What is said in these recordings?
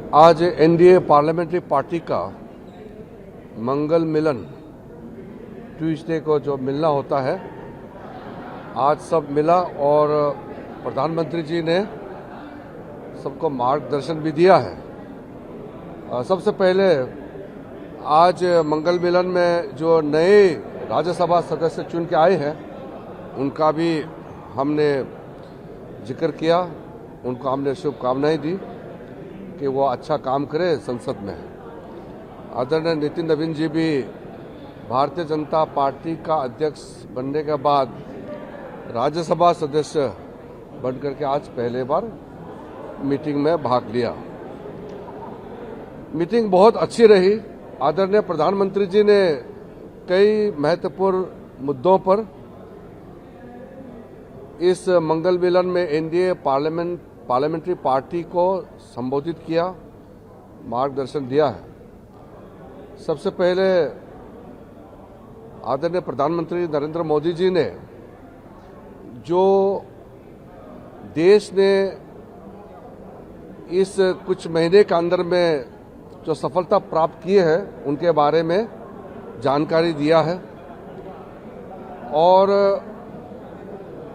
आज NDA parliamentary party का मंगल मिलन Tuesday को जो मिलना होता है, आज सब मिला और प्रधानमंत्री जी ने सबको मार्गदर्शन भी दिया है। सबसे पहले आज मंगल मिलन में जो नए राज्यसभा सदस्य चुन के आए हैं उनका भी हमने जिक्र किया, उनको हमने शुभकामनाएं दी कि वो अच्छा काम करे संसद में। आदरणीय नितिन नवीन जी भी भारतीय जनता पार्टी का अध्यक्ष बनने के बाद राज्यसभा सदस्य बनकर के आज पहले बार मीटिंग में भाग लिया। मीटिंग बहुत अच्छी रही। आदरणीय प्रधानमंत्री जी ने कई महत्वपूर्ण मुद्दों पर इस मंगल मिलन में एनडीए पार्लियामेंट्री पार्टी को संबोधित किया, मार्गदर्शन दिया है। सबसे पहले आदरणीय प्रधानमंत्री नरेंद्र मोदी जी ने जो देश ने इस कुछ महीने के अंदर में जो सफलता प्राप्त की है उनके बारे में जानकारी दिया है और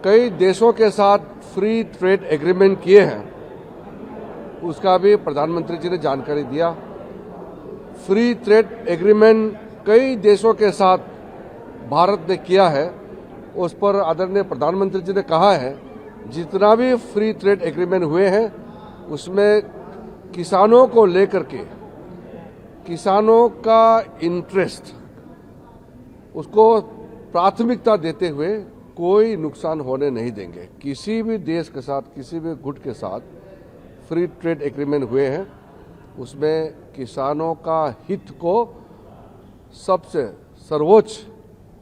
कई देशों के साथ फ्री ट्रेड एग्रीमेंट किए हैं, उसका भी प्रधानमंत्री जी ने जानकारी दिया। फ्री ट्रेड एग्रीमेंट कई देशों के साथ भारत ने किया है, उस पर आदरणीय प्रधानमंत्री जी ने कहा है जितना भी फ्री ट्रेड एग्रीमेंट हुए हैं उसमें किसानों को लेकर के, किसानों का इंटरेस्ट, उसको प्राथमिकता देते हुए कोई नुकसान होने नहीं देंगे। किसी भी देश के साथ, किसी भी गुट के साथ फ्री ट्रेड एग्रीमेंट हुए हैं उसमें किसानों का हित को सबसे सर्वोच्च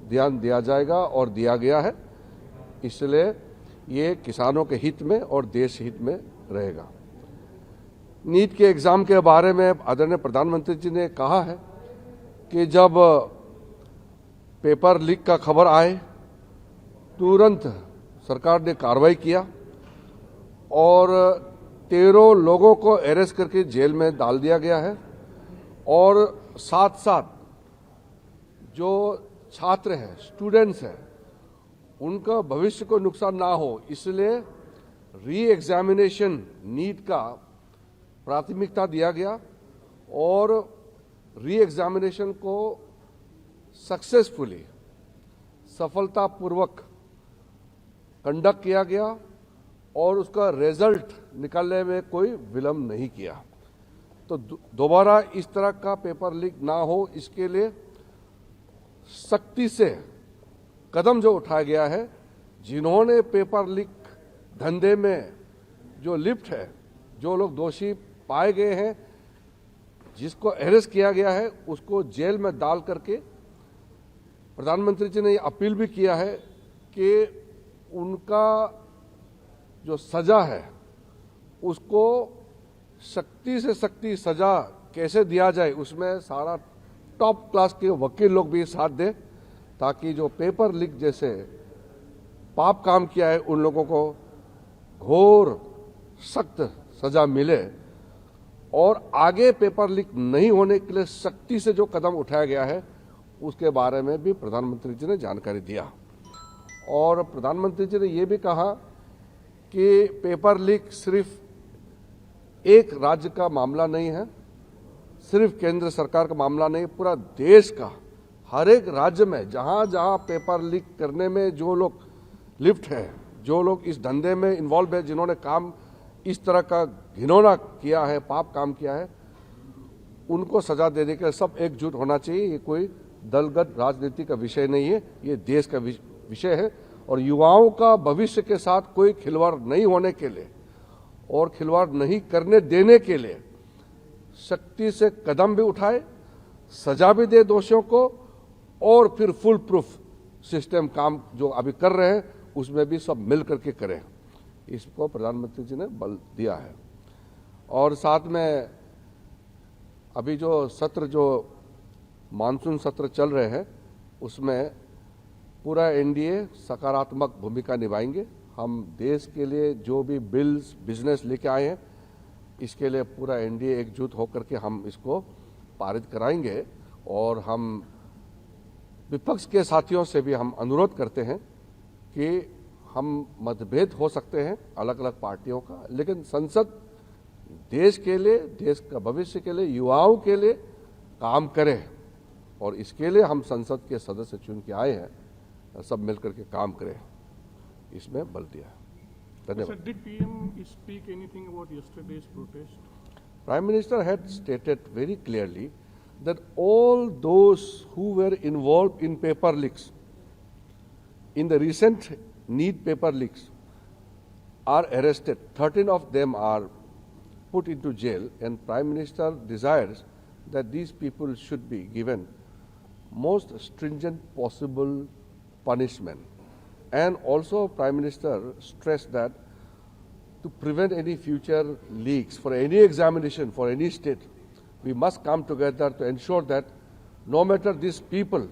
ध्यान दिया जाएगा और दिया गया है, इसलिए ये किसानों के हित में और देश हित में रहेगा। नीट के एग्जाम के बारे में आदरणीय प्रधानमंत्री जी ने कहा है कि जब पेपर लीक का खबर आए तुरंत सरकार ने कार्रवाई किया और 13 लोगों को अरेस्ट करके जेल में डाल दिया गया है और साथ साथ जो छात्र हैं, स्टूडेंट्स हैं, उनका भविष्य को नुकसान ना हो इसलिए री एग्जामिनेशन नीट का प्राथमिकता दिया गया और री एग्जामिनेशन को सक्सेसफुली, सफलतापूर्वक कंडक्ट किया गया और उसका रिजल्ट निकालने में कोई विलंब नहीं किया। तो दोबारा इस तरह का पेपर लीक ना हो इसके लिए सख्ती से कदम जो उठाया गया है, जिन्होंने पेपर लीक धंधे में जो लिप्त है, जो लोग दोषी पाए गए हैं, जिसको अरेस्ट किया गया है उसको जेल में डाल करके प्रधानमंत्री जी ने ये अपील भी किया है कि उनका जो सजा है उसको सख्ती से सख्ती सजा कैसे दिया जाए, उसमें सारा टॉप क्लास के वकील लोग भी साथ दें ताकि जो पेपर लीक जैसे पाप काम किया है उन लोगों को घोर सख्त सजा मिले और आगे पेपर लीक नहीं होने के लिए सख्ती से जो कदम उठाया गया है उसके बारे में भी प्रधानमंत्री जी ने जानकारी दिया। और प्रधानमंत्री जी ने ये भी कहा कि पेपर लीक सिर्फ एक राज्य का मामला नहीं है, सिर्फ केंद्र सरकार का मामला नहीं, पूरा देश का हर एक राज्य में जहां जहां पेपर लीक करने में जो लोग लिप्त है, जो लोग इस धंधे में इन्वॉल्व है, जिन्होंने काम इस तरह का घिनौना किया है, पाप काम किया है, उनको सजा देने के लिए सब एकजुट होना चाहिए। ये कोई दलगत राजनीति का विषय नहीं है, ये देश का विषय है और युवाओं का भविष्य के साथ कोई खिलवाड़ नहीं होने के लिए और खिलवाड़ नहीं करने देने के लिए सख्ती से कदम भी उठाए, सजा भी दे दोषियों को और फिर फुल प्रूफ सिस्टम काम जो अभी कर रहे हैं उसमें भी सब मिल करके करें, इसको प्रधानमंत्री जी ने बल दिया है। और साथ में अभी जो सत्र, जो मानसून सत्र चल रहे हैं उसमें पूरा एनडीए सकारात्मक भूमिका निभाएंगे। हम देश के लिए जो भी बिल्स, बिजनेस लेके आए हैं इसके लिए पूरा एनडीए एकजुट होकर के हम इसको पारित कराएंगे। और हम विपक्ष के साथियों से भी हम अनुरोध करते हैं कि हम मतभेद हो सकते हैं अलग अलग पार्टियों का, लेकिन संसद देश के लिए, देश का भविष्य के लिए, युवाओं के लिए काम करे। और इसके लिए हम संसद के सदस्य चुन के आए हैं, सब मिलकर के काम करें, इसमें बल दिया। धन्यवाद। Sir, did PM speak anything about yesterday's protest? Prime Minister had stated very clearly that all those who were involved in paper leaks, in the recent NEET paper leaks, are arrested. 13 of them are put into jail, and Prime Minister desires that these people should be given most stringent possible punishment. And also Prime Minister stressed that to prevent any future leaks for any examination for any state, we must come together to ensure that no matter these people,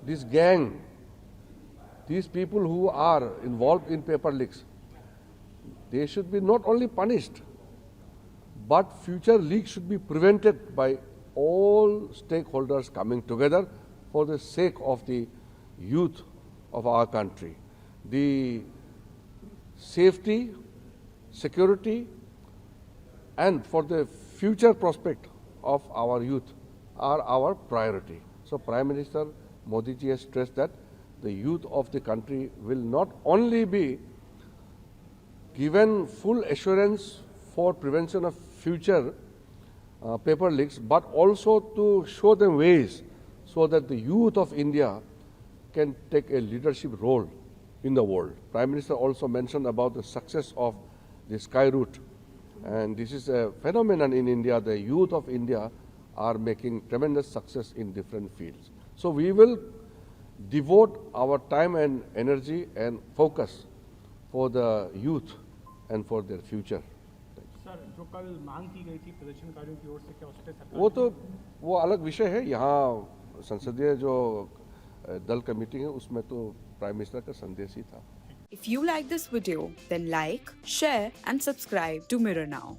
this gang, these people who are involved in paper leaks, they should be not only punished, but future leaks should be prevented by all stakeholders coming together for the sake of the youth of our country. The safety, security, and for the future prospect of our youth are our priority. So Prime Minister Modi ji has stressed that the youth of the country will not only be given full assurance for prevention of future paper leaks, but also to show them ways so that the youth of India can take a leadership role in the world. Prime Minister also mentioned about the success of the Sky Route, and this is a phenomenon in India. The youth of India are making tremendous success in different fields. So we will devote our time and energy and focus for the youth and for their future. Sir, जो कल मांग की गई थी प्रदर्शनकारियों की ओर से, क्या उस पर सरकार वो अलग विषय है। यहाँ संसदीय जो दल का मीटिंग है उसमें तो प्राइम मिनिस्टर का संदेश ही था। If you like this video, then like, share and subscribe to Mirror Now.